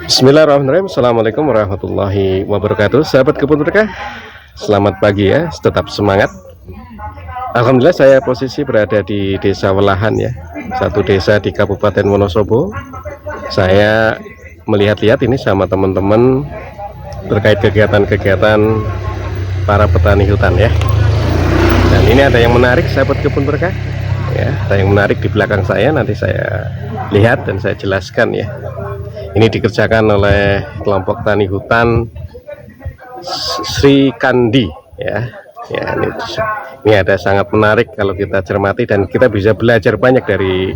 Bismillahirrahmanirrahim. Assalamualaikum warahmatullahi wabarakatuh. Sahabat kebun berkah, selamat pagi ya. Tetap semangat. Alhamdulillah saya posisi berada di Desa Welahan ya, satu desa di Kabupaten Wonosobo. Saya melihat-lihat ini sama teman-teman terkait kegiatan-kegiatan para petani hutan ya. Dan ini ada yang menarik sahabat kebun berkah ya, ada yang menarik di belakang saya, nanti saya lihat dan saya jelaskan ya. Ini dikerjakan oleh kelompok tani hutan Sri Kandi ya. Ya, ini ada sangat menarik kalau kita cermati dan kita bisa belajar banyak dari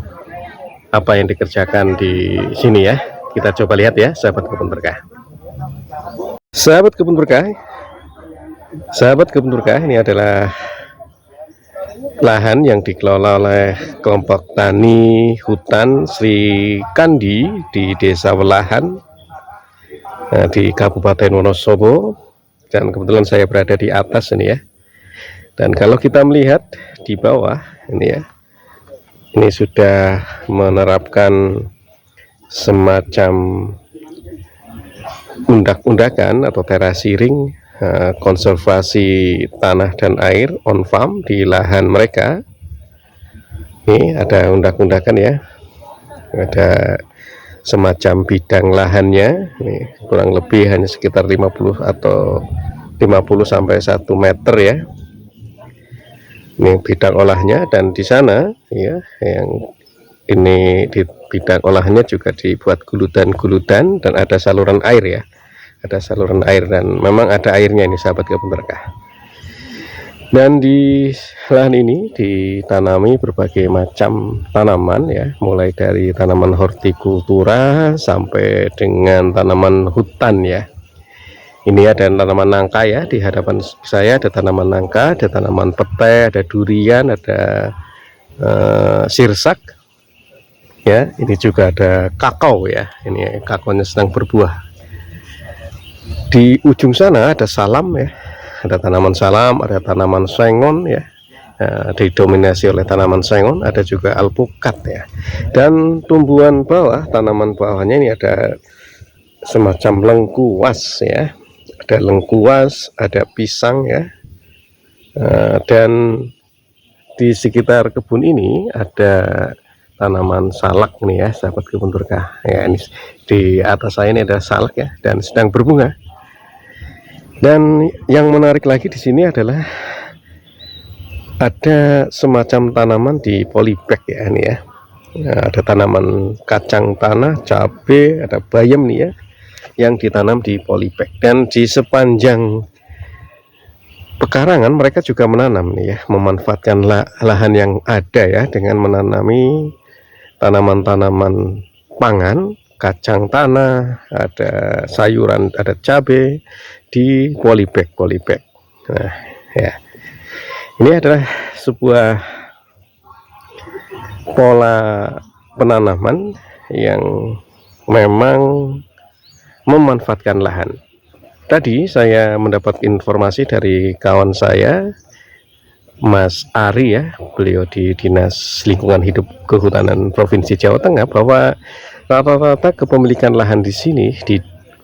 apa yang dikerjakan di sini ya. Kita coba lihat ya, sahabat kebun berkah. Sahabat kebun berkah, ini adalah lahan yang dikelola oleh kelompok tani hutan Sri Kandi di Desa Welahan di Kabupaten Wonosobo, dan kebetulan saya berada di atas ini ya. Dan kalau kita melihat di bawah ini ya, ini sudah menerapkan semacam undak-undakan atau terasiring, konservasi tanah dan air on farm di lahan mereka. Ini ada undak-undakan ya, ada semacam bidang lahannya. Ini kurang lebih hanya sekitar 50 sampai 1 meter ya. Ini bidang olahnya, dan di sana ya, yang ini di bidang olahnya juga dibuat guludan-guludan dan ada saluran air ya. Ada saluran air dan memang ada airnya ini sahabat kebun berkah. Dan di lahan ini ditanami berbagai macam tanaman ya, mulai dari tanaman hortikultura sampai dengan tanaman hutan ya. Ini ada tanaman nangka ya, di hadapan saya ada tanaman nangka, ada tanaman petai, ada durian, ada sirsak ya. Ini juga ada kakao ya, ini kakaonya sedang berbuah. Di ujung sana ada salam ya, ada tanaman salam, ada tanaman sengon ya, didominasi oleh tanaman sengon, ada juga alpukat ya. Dan tumbuhan bawah, tanaman bawahnya ini ada semacam lengkuas ya, ada lengkuas, ada pisang ya. Dan di sekitar kebun ini ada tanaman salak nih ya, sahabat kebun berkah ya. Ini di atas saya ini ada salak ya, dan sedang berbunga. Dan yang menarik lagi di sini adalah ada semacam tanaman di polybag ya, ini ya. Nah, ada tanaman kacang tanah, cabai, ada bayam nih ya, yang ditanam di polybag. Dan di sepanjang pekarangan mereka juga menanam nih ya, memanfaatkan lahan yang ada ya, dengan menanami tanaman-tanaman pangan, kacang tanah, ada sayuran, ada cabai di polybag. Nah ya, ini adalah sebuah pola penanaman yang memang memanfaatkan lahan. Tadi saya mendapat informasi dari kawan saya Mas Ari ya, beliau di Dinas Lingkungan Hidup Kehutanan Provinsi Jawa Tengah, bahwa rata-rata kepemilikan lahan di sini, di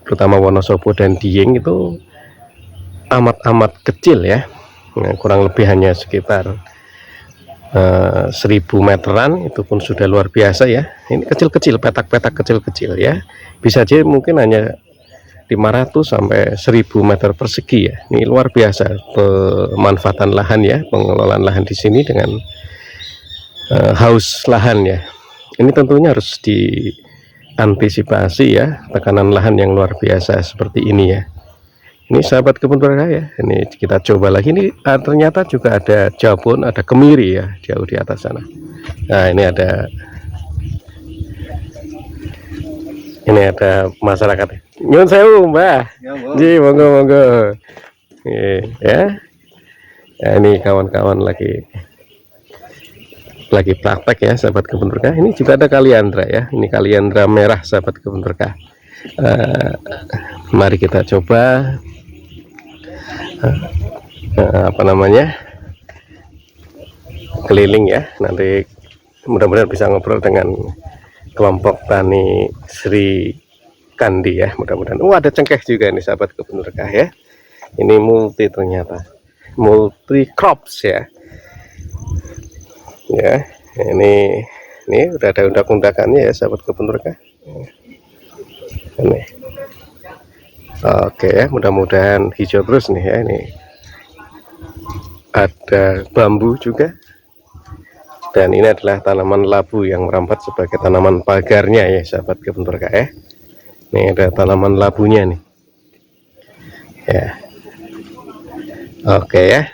terutama Wonosobo dan Dieng, itu amat kecil ya. Nah, kurang lebih hanya sekitar 1000 meteran, itu pun sudah luar biasa ya. Ini kecil-kecil, petak-petak kecil-kecil ya, bisa aja mungkin hanya 500 sampai 1000 meter persegi ya. Ini luar biasa pemanfaatan lahan ya, pengelolaan lahan di sini dengan haus lahan ya. Ini tentunya harus diantisipasi ya, tekanan lahan yang luar biasa seperti ini ya. Ini sahabat kebun berkah ya, ini kita coba lagi. Ini ternyata juga ada jabon, ada kemiri ya, jauh di atas sana. Nah, ini ada masyarakat. Nyun sewu Mbah. Ji, monggo. Ya. Nah, ini kawan-kawan lagi praktek ya, sahabat kebun berkah. Ini juga ada kaliandra ya, ini kaliandra merah sahabat kebun berkah. Mari kita coba keliling ya, nanti mudah-mudahan bisa ngobrol dengan kelompok tani Sri Kandi ya, mudah-mudahan. Ada cengkeh juga ini sahabat kebun berkah ya. Ini multi ternyata, multi crops ya. Ya, ini udah ada undak-undakannya ya sahabat kebun berkah. Ini. Oke ya, mudah-mudahan hijau terus nih ya. Ini ada bambu juga. Dan ini adalah tanaman labu yang merambat sebagai tanaman pagarnya ya sahabat kebun berkah ya. Ini ada tanaman labunya nih. Ya. Oke ya.